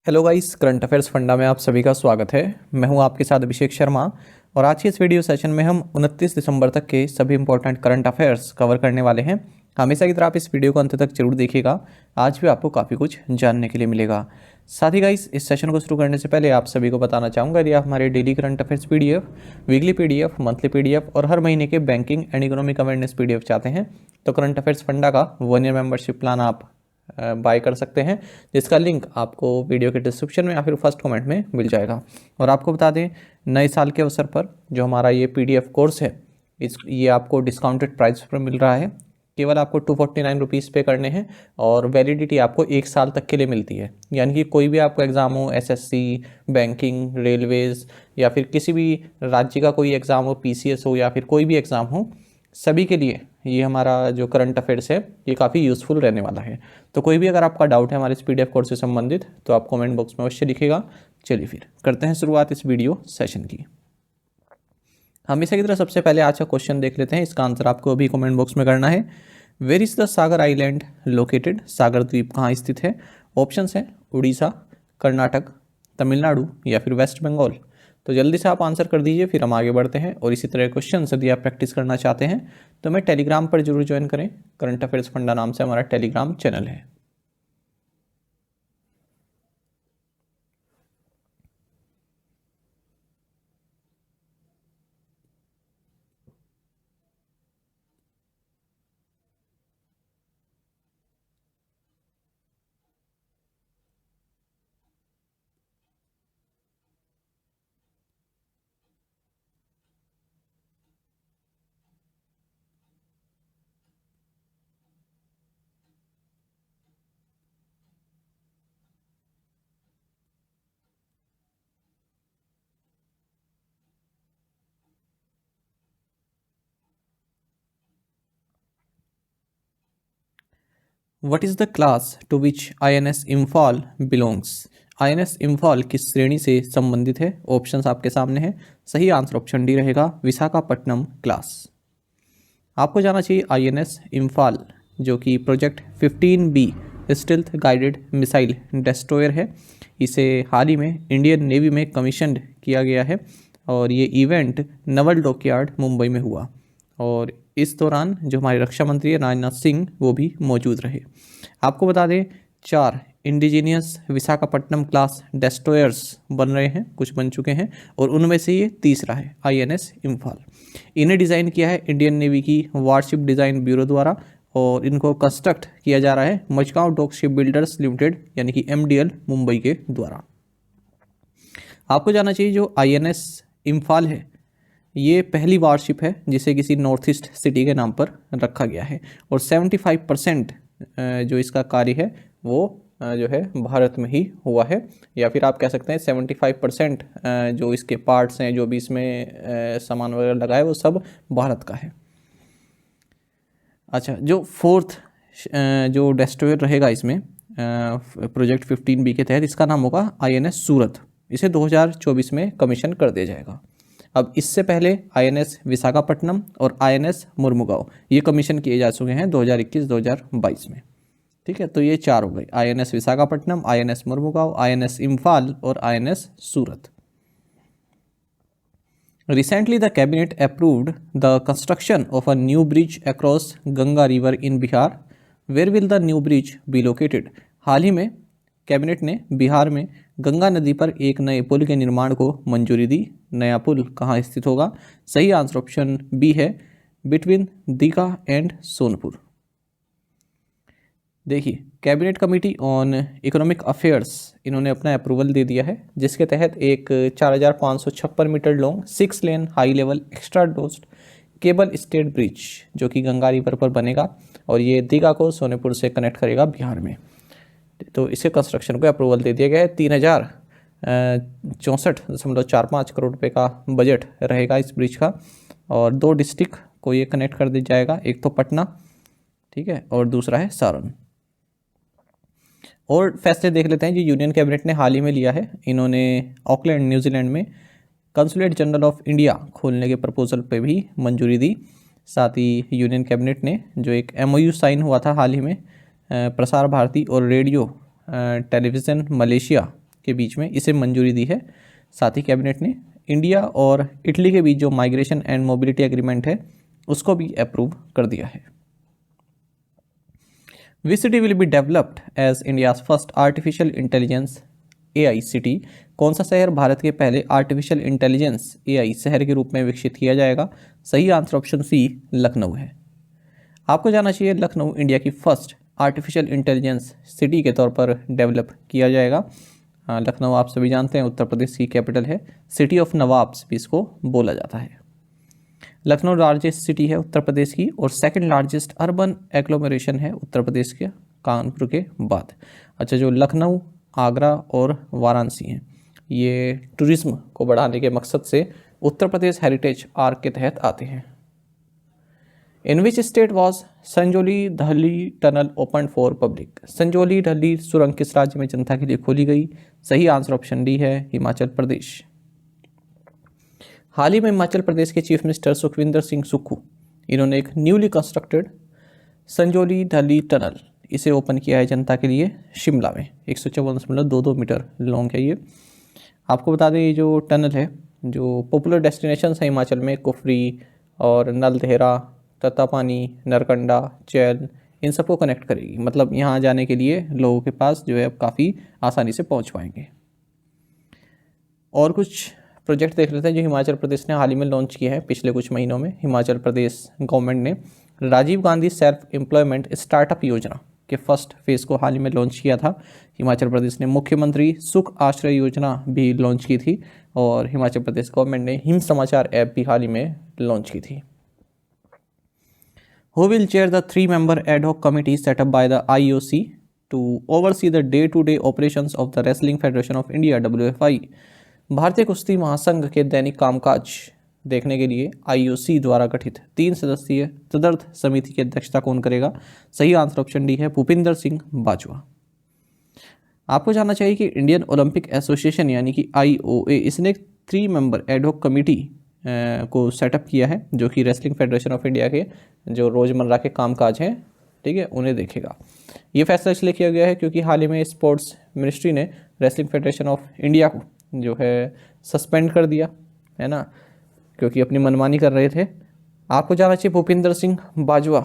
Hello guys, current affairs funda में आप सभी का स्वागत है। मैं हूं आपके साथ अभिषेक शर्मा और आज की इस वीडियो सेशन में हम 29 दिसंबर तक के सभी इंपॉर्टेंट करंट अफेयर्स कवर करने वाले हैं। हमेशा की तरह आप इस वीडियो को अंत तक जरूर देखिएगा, आज भी आपको काफ़ी कुछ जानने के लिए मिलेगा। साथ ही गाइस, इस सेशन को शुरू करने से पहले आप सभी को बताना चाहूँगा, यदि आप हमारे daily current affairs PDF, weekly PDF, monthly PDF और हर महीने के banking and economic awareness PDF चाहते हैं तो करंट अफेयर्स फंडा का 1 ईयर मेंबरशिप प्लान आप बाय कर सकते हैं, जिसका लिंक आपको वीडियो के डिस्क्रिप्शन में या फिर फर्स्ट कमेंट में मिल जाएगा। और आपको बता दें, नए साल के अवसर पर जो हमारा ये पीडीएफ कोर्स है ये आपको डिस्काउंटेड प्राइस पर मिल रहा है। केवल आपको 249 रुपीज़ पे करने हैं और वैलिडिटी आपको 1 साल तक के लिए मिलती है। यानी कि कोई भी आपको एग्ज़ाम हो, एसएससी, बैंकिंग, रेलवेज़ या फिर किसी भी राज्य का कोई एग्ज़ाम हो, पीसीएस हो या फिर कोई भी एग्ज़ाम हो, सभी के लिए ये हमारा जो करंट अफेयर्स है ये काफ़ी यूज़फुल रहने वाला है। तो कोई भी अगर आपका डाउट है हमारे इस पीडीएफ कोर्स से संबंधित तो आप कमेंट बॉक्स में अवश्य लिखिएगा। चलिए फिर करते हैं शुरुआत इस वीडियो सेशन की। हमेशा की तरह सबसे पहले आज का क्वेश्चन देख लेते हैं, इसका आंसर आपको अभी कमेंट बॉक्स में करना है। Where is the Sagar island located? Sagar द्वीप कहाँ स्थित है? ऑप्शंस हैं उड़ीसा, कर्नाटक, तमिलनाडु या फिर वेस्ट बंगाल। तो जल्दी से आप आंसर कर दीजिए, फिर हम आगे बढ़ते हैं। और इसी तरह क्वेश्चन यदि आप प्रैक्टिस करना चाहते हैं तो मैं टेलीग्राम पर जरूर ज्वाइन करें। करंट अफेयर्स फंडा नाम से हमारा टेलीग्राम चैनल है। What is the class to which INS Imphal belongs? INS Imphal किस श्रेणी से संबंधित है? ऑप्शंस आपके सामने हैं। सही आंसर ऑप्शन डी रहेगा, विशाखापट्टनम क्लास। आपको जाना चाहिए INS इम्फाल जो कि project 15B stealth guided missile destroyer है। इसे हाल ही में इंडियन नेवी में कमीशन्ड किया गया है और ये इवेंट नवल डॉकयार्ड मुंबई में हुआ। और इस दौरान जो हमारे रक्षा मंत्री राजनाथ सिंह वो भी मौजूद रहे। आपको बता दें, 4 इंडिजीनियस विशाखापट्टनम क्लास डेस्ट्रॉयर्स बन रहे हैं, कुछ बन चुके हैं और उनमें से ये तीसरा है INS इम्फाल। इन्हें डिज़ाइन किया है इंडियन नेवी की वारशिप डिज़ाइन ब्यूरो द्वारा और इनको कंस्ट्रक्ट किया जा रहा है मचगांव डॉक शिप बिल्डर्स लिमिटेड यानी कि MDL मुंबई के द्वारा। आपको जानना चाहिए, जो INS इम्फाल है ये पहली वारशिप है जिसे किसी नॉर्थ ईस्ट सिटी के नाम पर रखा गया है और 75% जो इसका कार्य है वो जो है भारत में ही हुआ है, या फिर आप कह सकते हैं 75% जो इसके पार्ट्स हैं, जो भी इसमें सामान वगैरह लगा है वो सब भारत का है। अच्छा, जो फोर्थ जो डेस्ट्रॉयर रहेगा इसमें प्रोजेक्ट 15B के तहत, इसका नाम होगा INS सूरत। इसे 2024 में कमीशन कर दिया जाएगा। अब इससे पहले INS विशाखापट्टनम और INS मुर्मुगांव ये कमीशन किए जा चुके हैं 2021-2022 में। ठीक है, तो ये 4 हो गए, INS Visakhapatnam, INS Mormugao, INS Imphal और INS Surat. Recently, the cabinet approved the construction of a new bridge across Ganga River in Bihar. Where will the new bridge be located? हाल ही में कैबिनेट ने बिहार में गंगा नदी पर एक नए पुल के निर्माण को मंजूरी दी। नया पुल कहाँ स्थित होगा? सही आंसर ऑप्शन बी है, बिटवीन दीघा एंड सोनपुर। देखिए, cabinet committee on economic affairs इन्होंने अपना अप्रूवल दे दिया है, जिसके तहत एक 4556 metre long 6 lane high level extradosed cable stayed bridge जो कि गंगा रिवर पर बनेगा और ये दीघा को सोनेपुर से कनेक्ट करेगा बिहार में। तो इसके कंस्ट्रक्शन को अप्रूवल दे दिया गया है। 3064.45 करोड़ रुपये का बजट रहेगा इस ब्रिज का और 2 डिस्ट्रिक्ट को ये कनेक्ट कर दिया जाएगा, एक तो पटना, ठीक है, और दूसरा है सारण। और फैसले देख लेते हैं जो यूनियन कैबिनेट ने हाल ही में लिया है। इन्होंने ऑकलैंड न्यूजीलैंड में कंसुलेट जनरल ऑफ इंडिया खोलने के प्रपोजल पे भी मंजूरी दी। साथ ही यूनियन कैबिनेट ने जो एक MOU साइन हुआ था हाल ही में प्रसार भारती और रेडियो टेलीविज़न मलेशिया के बीच में इसे मंजूरी दी है। साथ ही कैबिनेट ने इंडिया और इटली के बीच जो माइग्रेशन एंड मोबिलिटी एग्रीमेंट है उसको भी अप्रूव कर दिया है। Which city will be developed as India's first artificial intelligence AI city? कौन सा शहर भारत के पहले आर्टिफिशियल इंटेलिजेंस AI शहर के रूप में विकसित किया जाएगा? सही आंसर ऑप्शन सी लखनऊ है। आपको जानना चाहिए लखनऊ इंडिया की फर्स्ट आर्टिफिशियल इंटेलिजेंस सिटी के तौर पर डेवलप किया जाएगा। लखनऊ आप सभी जानते हैं उत्तर प्रदेश की कैपिटल है, सिटी ऑफ नवाब्स भी इसको बोला जाता है। लखनऊ लार्जेस्ट सिटी है उत्तर प्रदेश की और सेकंड लार्जेस्ट अर्बन एग्लोमरेशन है उत्तर प्रदेश के कानपुर के बाद। अच्छा, जो लखनऊ, आगरा और वाराणसी हैं ये टूरिज्म को बढ़ाने के मकसद से उत्तर प्रदेश हेरिटेज आर्क के तहत आते हैं। In which state was Sanjauli Dhalli tunnel open for public? Sanjauli Dhalli सुरंग किस राज्य में जनता के लिए खोली गई? सही आंसर ऑप्शन डी है हिमाचल प्रदेश। हाल ही में हिमाचल प्रदेश के चीफ मिनिस्टर सुखविंदर सिंह सुक्खू इन्होंने एक newly constructed Sanjauli Dhalli tunnel इसे ओपन किया है जनता के लिए शिमला में। 154.22 मीटर लॉन्ग है ये। आपको बता दें ये जो टनल है, जो पॉपुलर डेस्टिनेशंस हैं हिमाचल में कुफरी और नलदेहरा, तत्तापानी, नरकंडा, चैल, इन सबको कनेक्ट करेगी। मतलब यहाँ जाने के लिए लोगों के पास जो है अब काफ़ी आसानी से पहुँच पाएंगे। और कुछ प्रोजेक्ट देख लेते हैं जो हिमाचल प्रदेश ने हाल ही में लॉन्च किए हैं पिछले कुछ महीनों में। हिमाचल प्रदेश गवर्नमेंट ने Rajiv Gandhi self employment startup योजना के फर्स्ट फेज को हाल ही में लॉन्च किया था। हिमाचल प्रदेश ने मुख्यमंत्री सुख आश्रय योजना भी लॉन्च की थी और हिमाचल प्रदेश गवर्नमेंट ने हिम समाचार ऐप भी हाल ही में लॉन्च की थी। Who will chair the 3-member ad hoc committee set up by the IOC to oversee the day-to-day operations of the Wrestling Federation of India (WFI)? भारतीय कुश्ती महासंघ के दैनिक कामकाज देखने के लिए IOC द्वारा गठित 3 सदस्यीय तदर्थ समिति की अध्यक्षता कौन करेगा? सही आंसर ऑप्शन डी है भूपिंदर सिंह बाजवा। आपको जानना चाहिए कि इंडियन ओलंपिक एसोसिएशन यानी कि IOA इसने एक 3-member ad hoc कमेटी को सेटअप किया है जो कि रेसलिंग फेडरेशन ऑफ इंडिया के जो रोज़मर्रा के कामकाज हैं, ठीक है, उन्हें देखेगा। ये फैसला इसलिए किया गया है क्योंकि हाल ही में स्पोर्ट्स मिनिस्ट्री ने रेसलिंग फेडरेशन ऑफ इंडिया को जो है सस्पेंड कर दिया है ना, क्योंकि अपनी मनमानी कर रहे थे। आपको जानना चाहिए भूपिंदर सिंह बाजवा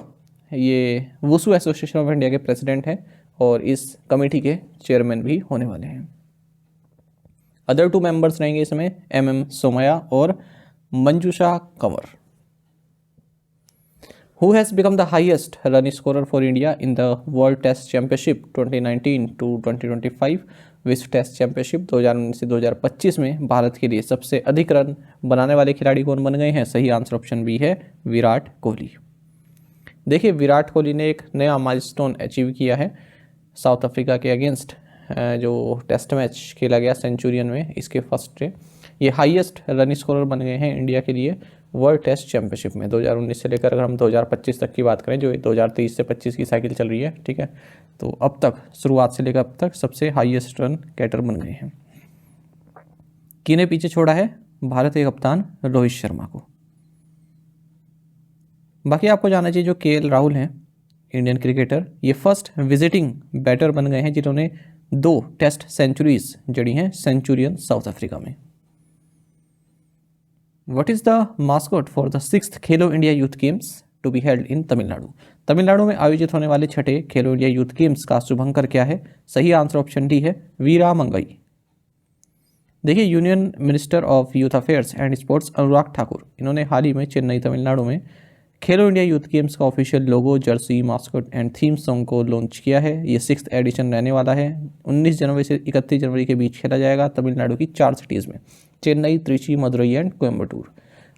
ये वुसु एसोसिएशन ऑफ इंडिया के प्रेसिडेंट हैं और इस कमेटी के चेयरमैन भी होने वाले हैं। अदर 2 मेंबर्स रहेंगे इसमें MM सोमया और मंजूषा Kanwar. Who has become the highest run scorer for India in the World Test Championship 2019 to 2025? विश्व टेस्ट चैंपियनशिप 2019 से 2025 में भारत के लिए सबसे अधिक रन बनाने वाले खिलाड़ी कौन बन गए हैं? सही आंसर ऑप्शन बी है विराट कोहली। देखिए विराट कोहली ने एक नया माइलस्टोन अचीव किया है साउथ अफ्रीका के अगेंस्ट जो टेस्ट मैच खेला गया सेंचुरियन में, इसके फर्स्ट डे ये हाईएस्ट रन स्कोरर बन गए हैं इंडिया के लिए वर्ल्ड टेस्ट चैंपियनशिप में 2019 से लेकर अगर हम 2025 तक की बात करें, जो 2023 से 25 की साइकिल चल रही है, ठीक है, तो अब तक शुरुआत से लेकर अब तक सबसे हाईएस्ट रन कैटर बन गए हैं। किने पीछे छोड़ा है? भारत के कप्तान रोहित शर्मा को। बाकी आपको जानना चाहिए जो KL राहुल हैं इंडियन क्रिकेटर, ये फर्स्ट विजिटिंग बैटर बन गए हैं जिन्होंने 2 टेस्ट सेंचुरीज जड़ी हैं सेंचुरियन साउथ अफ्रीका में। What is the mascot for the 6th Khelo India youth games to be held in Tamil Nadu? Tamil Nadu में आयोजित होने वाले 6ठे खेलो इंडिया यूथ गेम्स का शुभंकर क्या है? सही आंसर ऑप्शन डी है वीरा मंगई। देखिए union minister of youth affairs and sports Anurag Thakur इन्होंने हाल ही में चेन्नई तमिलनाडु में खेलो इंडिया यूथ गेम्स का official logo, jersey, mascot and theme song को लॉन्च किया है। ये 6th एडिशन रहने वाला है। 19 जनवरी से 31 जनवरी के बीच खेला जाएगा तमिलनाडु की 4 सिटीज़ में, चेन्नई, त्रिची, मदुरई एंड कोयम्बटूर।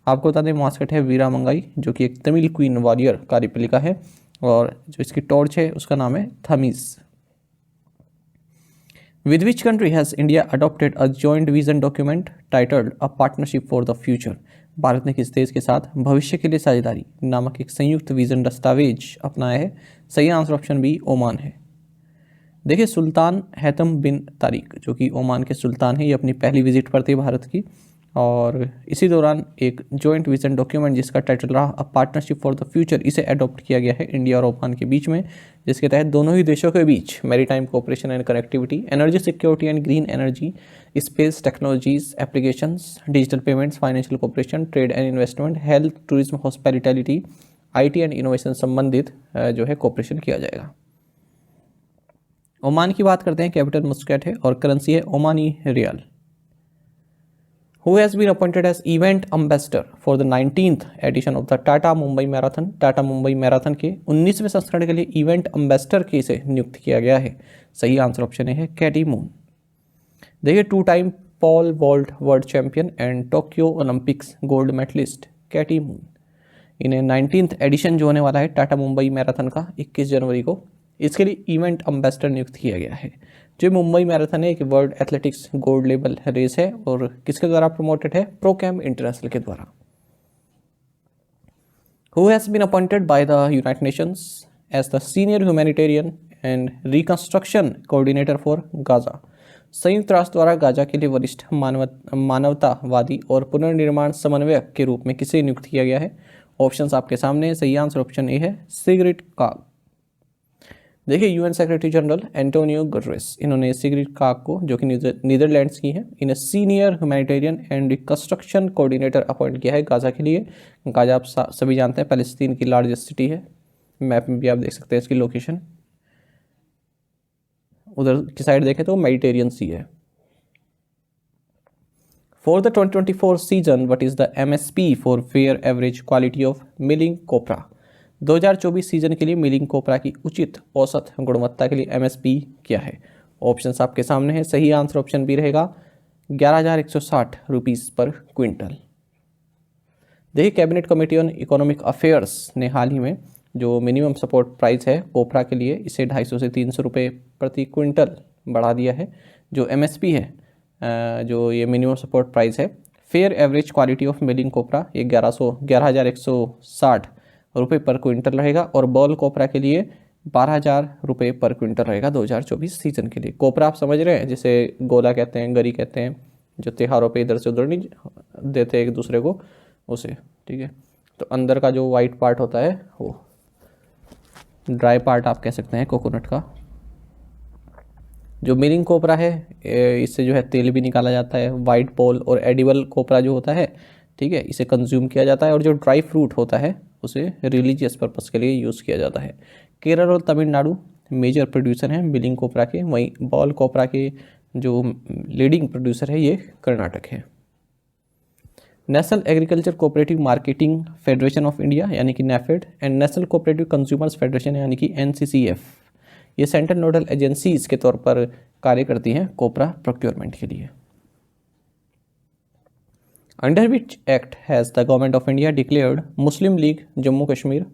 आपको बता दें मास्कट है वीरा मंगाई जो कि एक तमिल क्वीन वॉरियर का रिप्लिका है और जो इसकी टॉर्च है उसका नाम है थमीज। With which country has India adopted a joint vision document titled A Partnership for the Future? Bharat ने किस देश के साथ भविष्य के लिए साझेदारी नामक एक संयुक्त विजन दस्तावेज अपनाया है? सही आंसर ऑप्शन बी ओमान है। देखिए सुल्तान हैतम बिन तारिक जो कि ओमान के सुल्तान हैं, ये अपनी पहली विजिट पर थे भारत की और इसी दौरान एक जॉइंट विजन डॉक्यूमेंट जिसका टाइटल रहा a partnership for the future, इसे अडॉप्ट किया गया है इंडिया और ओमान के बीच में, जिसके तहत दोनों ही देशों के बीच maritime cooperation and connectivity, energy security and green energy, space technologies, applications, digital payments, financial cooperation, trade and investment, health, tourism, hospitality, IT and innovation संबंधित जो है कोऑपरेशन किया जाएगा। ओमान की बात करते हैं, कैपिटल मस्कट है और करेंसी है Omani riyal. Who has been appointed as event ambassador for the 19th edition of the Tata Mumbai marathon? Tata Mumbai marathon के 19वें संस्करण के लिए इवेंट अम्बेसडर के से नियुक्त किया गया है। सही आंसर ऑप्शन है कैटी मून। देखिए 2 time pole vault world champion and Tokyo Olympics gold medalist Katie Moon, इन्हें 19th एडिशन जो होने वाला है टाटा मुंबई मैराथन का 21 जनवरी को, इसके लिए इवेंट अम्बेसडर नियुक्त किया गया है। जो मुंबई मैराथन है एक world athletics gold level race है और किसके द्वारा प्रमोटेड है? प्रोकैम इंटरनेशनल के द्वारा। Who has been appointed by the United Nations as the senior humanitarian and reconstruction coordinator for Gaza? संयुक्त राष्ट्र द्वारा गाजा के लिए वरिष्ठ मानवतावादी और पुनर्निर्माण समन्वयक के रूप में किसे नियुक्त किया गया है? ऑप्शंस आपके सामने है। सही आंसर ऑप्शन ए है सिग्रिड काग। देखिए UN secretary general Antonio Guterres, इन्होंने सिग्रिड काग को, जो कि नीदरलैंड्स की है, इन्हें senior humanitarian and reconstruction coordinator appoint किया है गाजा के लिए। गाजा आप सभी जानते हैं पैलेस्टीन की लार्जेस्ट सिटी है, मैप में भी आप देख सकते हैं इसकी लोकेशन, उधर की साइड देखें तो मेडिटेरियन सी है। For the 2024 season what is the MSP for fair average quality of milling copra? 2024 season के लिए मिलिंग कोपरा की उचित औसत गुणवत्ता के लिए MSP क्या है? ऑप्शंस आपके सामने है। सही आंसर ऑप्शन बी रहेगा 11,160 रुपीज़ पर क्विंटल। देखिए cabinet committee on economic affairs ने हाल ही में जो मिनिमम सपोर्ट प्राइस है कोपरा के लिए, इसे 250 से 300 रुपये प्रति क्विंटल बढ़ा दिया है। जो MSP है, जो ये मिनिमम सपोर्ट प्राइस है, fair average quality of milling copra, ये 11,160 रुपये पर क्विंटल रहेगा और बॉल कोपरा के लिए 12,000 रुपये पर क्विंटल रहेगा 2024 सीजन के लिए। कोपरा आप समझ रहे हैं, जिसे गोला कहते हैं, गरी कहते हैं, जो त्योहारों पे इधर से उधर नहीं देते एक दूसरे को, उसे, ठीक है। तो अंदर का जो वाइट पार्ट होता है वो ड्राई पार्ट आप कह सकते हैं कोकोनट का। जो मिलिंग कोपरा है इससे जो है तेल भी निकाला जाता है। वाइट पोल और एडिबल कोपरा जो होता है, ठीक है, इसे कंज्यूम किया जाता है। और जो ड्राई फ्रूट होता है उसे रिलीजियस पर्पस के लिए यूज़ किया जाता है। केरल और तमिलनाडु मेजर प्रोड्यूसर हैं मिलिंग कोपरा के, वहीं बॉल कोपरा के जो लीडिंग प्रोड्यूसर है ये कर्नाटक है। National agriculture cooperative marketing federation of India यानी कि NAFED and national cooperative consumers federation यानी कि NCCF, ये सेंट्रल नोडल एजेंसीज के तौर पर कार्य करती हैं कोपरा प्रोक्योरमेंट के लिए। Under which act has the government of India declared Muslim League Jammu Kashmir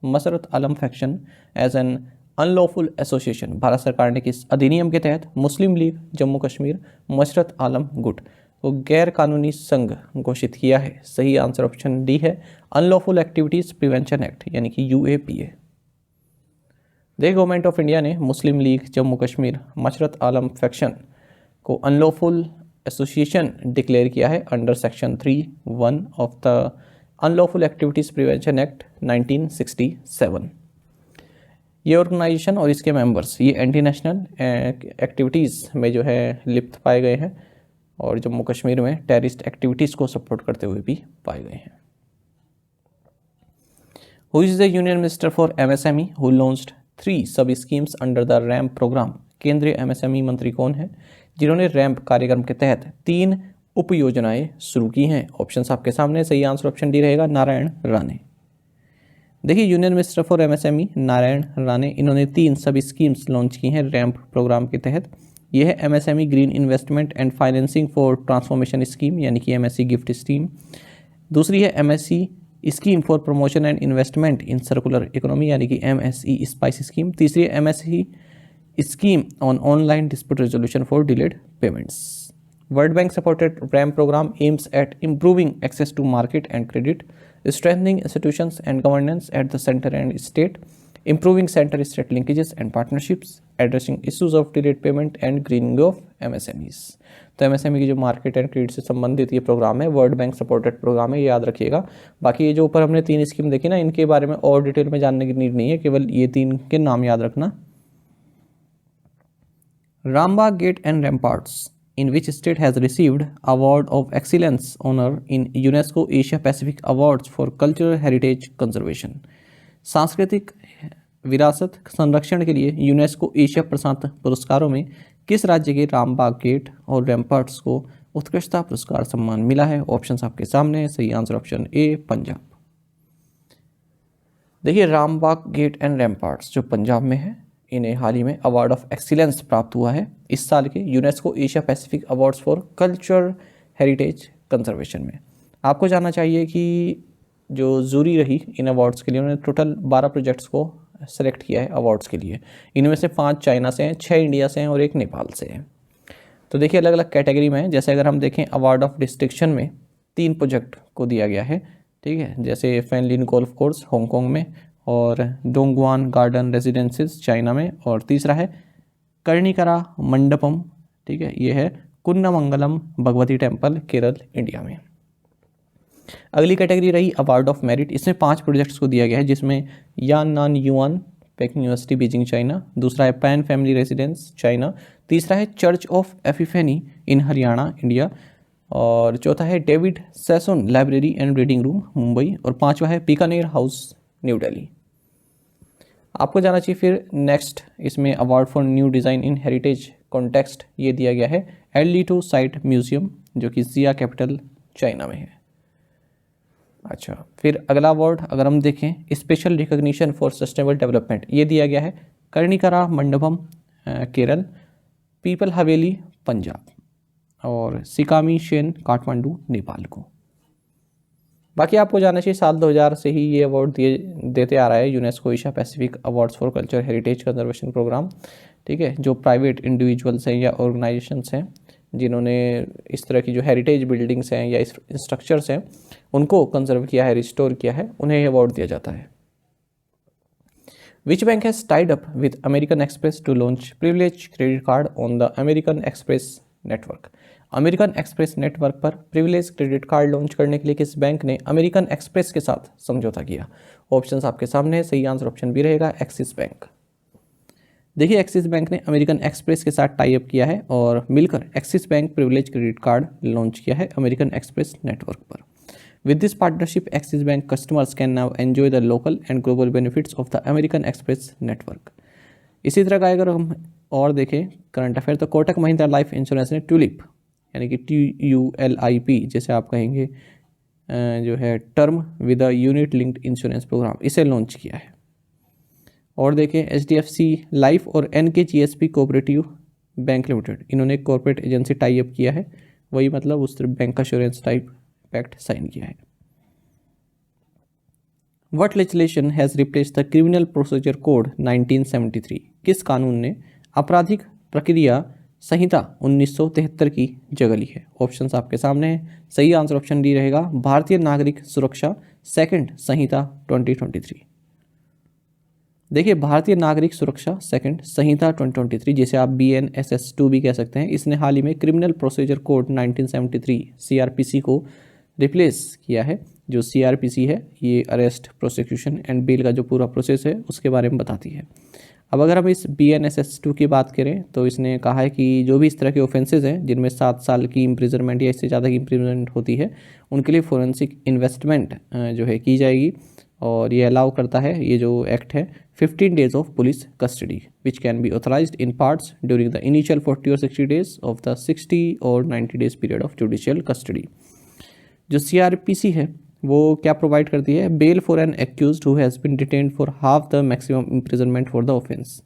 Masarat Alam faction as an unlawful association? Bharat सरकार ने किस अधिनियम के तहत मुस्लिम लीग जम्मू कश्मीर मसरत आलम गुट को गैर कानूनी संघ घोषित किया है? सही आंसर ऑप्शन डी है अनलॉफुल एक्टिविटीज़ प्रिवेंशन एक्ट यानी कि UAPA। देखिए गवर्नमेंट ऑफ इंडिया ने मुस्लिम लीग जम्मू कश्मीर मसरत आलम फैक्शन को अनलॉफुल एसोसिएशन डिक्लेयर किया है under section 3(1) of the unlawful activities prevention act 1967। ये ऑर्गेनाइजेशन और इसके मेंबर्स ये एंटी नेशनल एक्टिविटीज़ में जो है लिप्त पाए गए हैं और जम्मू कश्मीर में टेररिस्ट एक्टिविटीज़ को सपोर्ट करते हुए भी पाए गए हैं। Who is the union minister for MSME who launched 3 sub schemes under the RAMP programme? केंद्रीय MSME मंत्री कौन है जिन्होंने रैम्प कार्यक्रम के तहत 3 उप योजनाएं शुरू की हैं? ऑप्शंस आपके सामने। सही आंसर ऑप्शन डी रहेगा नारायण राणे। देखिए union minister for MSME Narayan Rane, इन्होंने 3 सब स्कीम्स लॉन्च की हैं रैम्प प्रोग्राम के तहत। ये है MSME green investment and financing for transformation scheme यानी कि MSE गिफ्ट स्कीम। दूसरी है MSE scheme for promotion and investment in circular economy यानी कि MSE स्पाइस स्कीम। तीसरी है MSE scheme on online dispute resolution for delayed payments. World bank supported RAMP programme aims at improving access to market and credit, strengthening institutions and governance at the center and state, improving center-state linkages and partnerships, addressing issues of delayed payment and greening of MSMEs। तो MSME की जो market and credit से संबंधित ये programme है, world bank supported programme है, ये याद रखिएगा। बाकी ये जो ऊपर हमने 3 स्कीम देखी ना, इनके बारे में और डिटेल में जानने की नीड नहीं है, केवल ये 3 के नाम याद रखना। Rambagh gate and ramparts in which state has received award of excellence honor in UNESCO Asia Pacific Awards for Cultural Heritage Conservation। सांस्कृतिक विरासत संरक्षण के लिए यूनेस्को एशिया प्रशांत पुरस्कारों में किस राज्य के रामबाग गेट और रैम्पार्ट्स को उत्कृष्टता पुरस्कार सम्मान मिला है? ऑप्शंस आपके सामने है, सही आंसर ऑप्शन ए पंजाब। देखिए रामबाग गेट एंड रैम्पार्ट्स जो पंजाब में है, इन्हें हाल ही में अवार्ड ऑफ एक्सीलेंस प्राप्त हुआ है इस साल के UNESCO Asia Pacific awards for culture heritage conservation में। आपको जानना चाहिए कि जो जूरी रही इन अवार्ड्स के लिए, उन्होंने टोटल 12 प्रोजेक्ट्स को सेलेक्ट किया है अवार्ड्स के लिए। इनमें से 5 चाइना से हैं, 6 इंडिया से हैं और 1 नेपाल से है। तो देखिए अलग अलग कैटेगरी में है। जैसे अगर हम देखें अवार्ड ऑफ डिस्टिंक्शन में 3 प्रोजेक्ट को दिया गया है, ठीक है, जैसे फैनलिन गोल्फ कोर्स हांगकांग में, और डोंगवान गार्डन रेजिडेंसीज चाइना में, और तीसरा है कर्णिकरा मंडपम, ठीक है, ये है कुन्नामंगलम भगवती टेम्पल केरल इंडिया में। अगली कैटेगरी रही अवार्ड ऑफ मेरिट। इसमें 5 प्रोजेक्ट्स को दिया गया है, जिसमें Yan Nan Yuan Peking University Beijing China, दूसरा है पैन फैमिली रेजिडेंस चाइना, तीसरा है church of Epiphany in Haryana India, और चौथा है David Sassoon library and reading room Mumbai, और 5वां है बीकानेर हाउस न्यू दिल्ली। आपको जाना चाहिए फिर नेक्स्ट, इसमें award for new design in heritage context ये दिया गया है एल2 साइट म्यूजियम, जो कि जिया कैपिटल चाइना में है। अच्छा, फिर अगला अवार्ड अगर हम देखें special recognition for sustainable development, ये दिया गया है कर्णिकरा मंडपम केरल, पीपल हवेली पंजाब, और सिकामी शेन काठमांडू नेपाल को। बाकी आपको जानना चाहिए साल 2000 से ही ये अवार्ड देते आ रहा है UNESCO Asia Pacific awards for culture heritage conservation programme, ठीक है, जो प्राइवेट इंडिविजुअल्स हैं या ऑर्गेनाइजेशंस हैं जिन्होंने इस तरह की जो हेरिटेज बिल्डिंग्स हैं या स्ट्रक्चर्स हैं उनको कंजर्व किया है, रिस्टोर किया है, उन्हें ये अवार्ड दिया जाता है। Which bank has tied up with American Express to launch privilege credit card on the American Express network? American Express network पर प्रिविलेज क्रेडिट कार्ड लॉन्च करने के लिए किस बैंक ने अमेरिकन एक्सप्रेस के साथ समझौता किया? ऑप्शंस आपके सामने है, सही आंसर ऑप्शन बी रहेगा एक्सिस बैंक। देखिए एक्सिस बैंक ने अमेरिकन एक्सप्रेस के साथ टाई अप किया है और मिलकर axis bank privilege credit card launch किया है अमेरिकन एक्सप्रेस नेटवर्क पर। With this partnership axis bank customers can now enjoy the local and global benefits of the American Express network. इसी तरह का अगर हम और देखें करंट अफेयर, तो कोटक महिंद्रा लाइफ इंश्योरेंस ने ट्यूलिप यानी कि TULIP जैसे आप कहेंगे जो है term with a unit linked insurance programme, इसे लॉन्च किया है। और देखें HDFC लाइफ और NKGSP कोऑपरेटिव बैंक लिमिटेड, इन्होंने कॉर्पोरेट एजेंसी टाई अप किया है, वही मतलब उस तरह bank assurance type pact sign किया है। What legislation has replace the criminal procedure code 1973? किस कानून ने आपराधिक प्रक्रिया संहिता 1973 की जगह ली है? ऑप्शंस आपके सामने हैं, सही आंसर ऑप्शन डी रहेगा भारतीय नागरिक सुरक्षा सेकंड संहिता 2023। देखिए भारतीय नागरिक सुरक्षा सेकंड संहिता 2023, जिसे आप BNSS2 भी कह सकते हैं, इसने हाल ही में क्रिमिनल प्रोसीजर कोड 1973 CRPC को रिप्लेस किया है। जो CRPC है ये अरेस्ट, प्रोसिक्यूशन एंड बेल का जो पूरा प्रोसेस है उसके बारे में बताती है। अब अगर हम इस BNSS2 की बात करें तो इसने कहा है कि जो भी इस तरह के ऑफेंसेस हैं जिनमें 7 साल की इम्प्रिजनमेंट या इससे ज़्यादा की इम्प्रिजनमेंट होती है, उनके लिए फोरेंसिक इन्वेस्टमेंट जो है की जाएगी। और ये अलाउ करता है, ये जो एक्ट है, 15 days of police custody which can be authorised in parts during the initial 40 और 60 डेज ऑफ द 60 और 90 days period of judicial custody. जो CRPC है वो क्या प्रोवाइड करती है? Bail for an accused who has been detained for half the maximum imprisonment for the offence.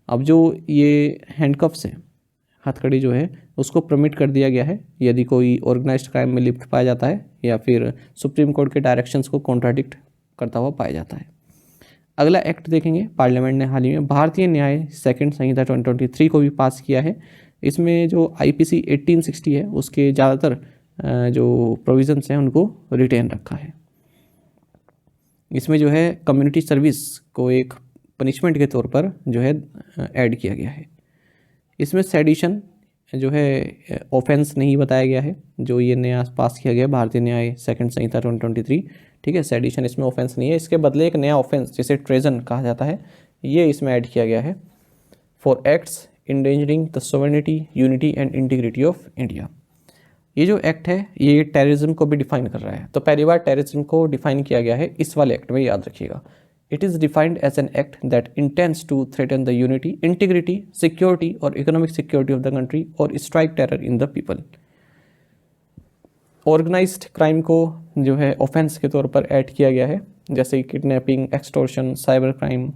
अब जो ये हैंडकफ्स है, हथकड़ी जो है, उसको परमिट कर दिया गया है यदि कोई ऑर्गेनाइज्ड क्राइम में लिप्त पाया जाता है या फिर सुप्रीम कोर्ट के डायरेक्शंस को कॉन्ट्राडिक्ट करता हुआ पाया जाता है। अगला एक्ट देखेंगे, पार्लियामेंट ने हाल ही में भारतीय न्याय सेकंड संहिता 2023 को भी पास किया है। इसमें जो IPC 1860 है उसके ज़्यादातर जो प्रोविजंस हैं उनको रिटेन रखा है। इसमें जो है कम्युनिटी सर्विस को एक पनिशमेंट के तौर पर जो है ऐड किया गया है। इसमें सेडिशन जो है ऑफेंस नहीं बताया गया है, जो ये नया पास किया गया भारतीय न्याय सेकंड संहिता 2023, ठीक है। सेडिशन इसमें ऑफेंस नहीं है, इसके बदले एक नया ऑफेंस जिसे ट्रेजन कहा जाता है ये इसमें ऐड किया गया है, for acts endangering the sovereignty, unity and integrity of India. ये जो एक्ट है ये टेररिज्म को भी डिफाइन कर रहा है, तो पहली बार टेररिज्म को डिफाइन किया गया है इस वाले एक्ट में, याद रखिएगा। It is defined as an act that intends to threaten the unity, integrity, security और economic security of the country और strike terror in the people. Organised crime को जो है ऑफेंस के तौर पर ऐड किया गया है, जैसे kidnapping, extortion, cyber crime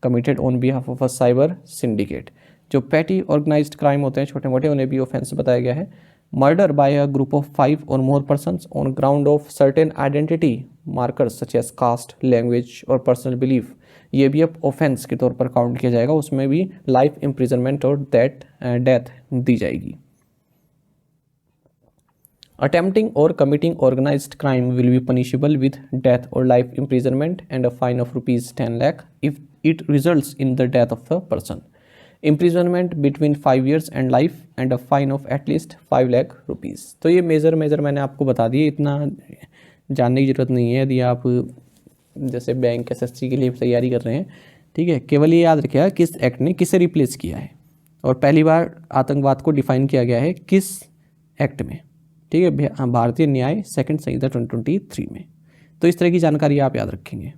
committed on behalf of a cyber syndicate. जो पैटी ऑर्गेनाइज्ड क्राइम होते हैं छोटे मोटे, उन्हें भी ऑफेंस बताया गया है। Murder by a group of 5 और more persons on ground of certain identity markers such as caste, language और पर्सनल बिलीफ, ये भी अब ऑफेंस के तौर पर काउंट किया जाएगा, उसमें भी लाइफ इम्प्रिजनमेंट और डेथ दी जाएगी। Attempting or committing organized crime will be punishable with death or life imprisonment and a fine of rupees 10 lakh if it results in the death of the person. Imprisonment between 5 years and life and a fine of at least 5 lakh rupees. तो ये major मैंने आपको बता दिए, इतना जानने की ज़रूरत नहीं है यदि आप जैसे बैंक SSC के लिए तैयारी कर रहे हैं, ठीक है। केवल ये याद रखिएगा किस एक्ट ने किसे रिप्लेस किया है, और पहली बार आतंकवाद को डिफाइन किया गया है किस एक्ट में, ठीक है, भारतीय न्याय सेकंड संहिता 2023 में। तो इस तरह की जानकारी आप याद रखेंगे।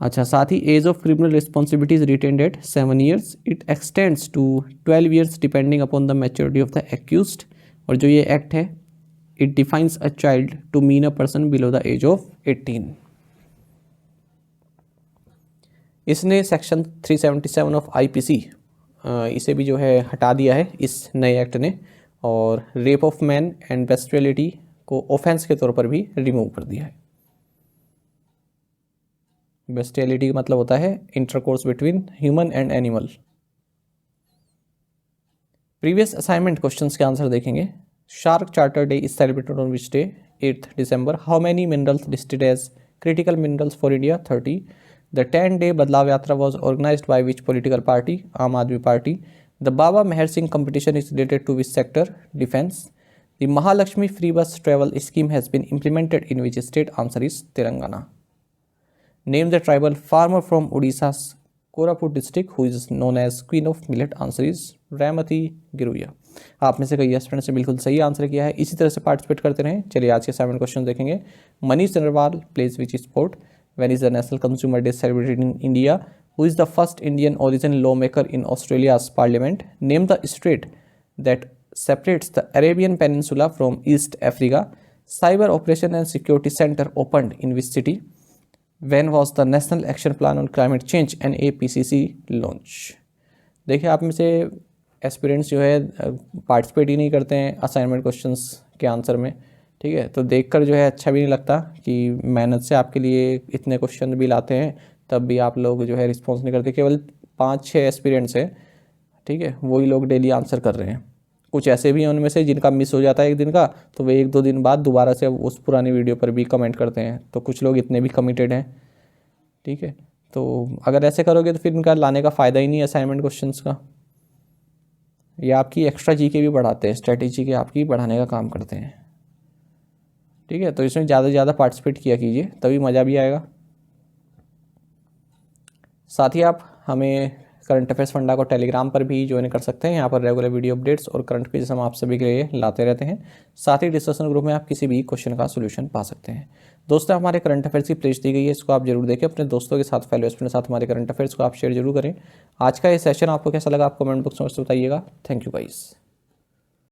अच्छा, साथ ही age of criminal responsibility is retained at 7 years, it extends to 12 years depending upon the maturity of the accused. और जो ये एक्ट है it defines a child to mean a person below the age of 18। इसने section 377 of IPC इसे भी जो है हटा दिया है इस नए एक्ट ने, और rape of man and bestiality को ऑफेंस के तौर पर भी रिमूव कर दिया है। बेस्टियलिटी का मतलब होता है intercourse between human and animal. Previous assignment questions के आंसर देखेंगे। SAARC charter day is celebrated on which day? 8th December। How many minerals listed as critical minerals for India? 30। The 10-day Badlav Yatra was organized by which political party? Aam Aadmi Party. The Baba Meher Singh competition is related to which sector? Defense. The Mahalakshmi free bus travel scheme has been implemented in which state? Answer is Telangana. Name the tribal farmer from Odisha's Koraput district who is known as Queen of Millet. Answer is Ramati Giruya. आप में से कई students ने बिल्कुल सही answer किया है, इसी तरह से पार्टिसिपेट करते रहें। चलिए आज के असाइनमेंट क्वेश्चन देखेंगे। Manish Agarwal plays which sport? When is the National Consumer Day celebrated in India? Who is the first Indian origin lawmaker in Australia's parliament? Name the strait that separates the Arabian Peninsula from East Africa. Cyber Operation and Security Center opened in which city? When was the National Action Plan on Climate Change NAPCC launch? देखिए, आप में से aspirants जो है participate ही नहीं करते हैं assignment questions के आंसर में, ठीक है। तो देखकर जो है अच्छा भी नहीं लगता कि मेहनत से आपके लिए इतने क्वेश्चन भी लाते हैं तब भी आप लोग जो है रिस्पॉन्स नहीं करते। केवल 5-6 एस्पिरेंट्स हैं, ठीक है, वही लोग डेली आंसर कर रहे हैं। कुछ ऐसे भी हैं उनमें से जिनका मिस हो जाता है एक दिन का, तो वे 1-2 दिन बाद दोबारा से उस पुरानी वीडियो पर भी कमेंट करते हैं। तो कुछ लोग इतने भी कमिटेड हैं, ठीक है। तो अगर ऐसे करोगे तो फिर इनका लाने का फ़ायदा ही नहीं है असाइनमेंट क्वेश्चंस का। ये आपकी एक्स्ट्रा जीके भी बढ़ाते हैं, स्ट्रेटेजी के आपकी बढ़ाने का काम करते हैं, ठीक है। तो इसमें ज़्यादा से ज़्यादा पार्टिसिपेट किया कीजिए, तभी मज़ा भी आएगा। साथ ही आप हमें करंट अफेयर्स फंडा को टेलीग्राम पर भी ज्वाइन कर सकते हैं। यहाँ पर रेगुलर वीडियो अपडेट्स और करंट पेजेस हम आप सभी के लिए लाते रहते हैं। साथ ही डिस्कशन ग्रुप में आप किसी भी क्वेश्चन का सोल्यूशन पा सकते हैं। दोस्तों, हमारे करंट अफेयर्स की प्लेलिस्ट दी गई है, इसको आप जरूर देखें। अपने दोस्तों के साथ, फेलो स्टूडेंट के साथ हमारे करंट अफेयर्स को आप शेयर जरूर करें। आज का ये सेशन आपको कैसा लगा आप कमेंट बॉक्स में बताइएगा। Thank you guys.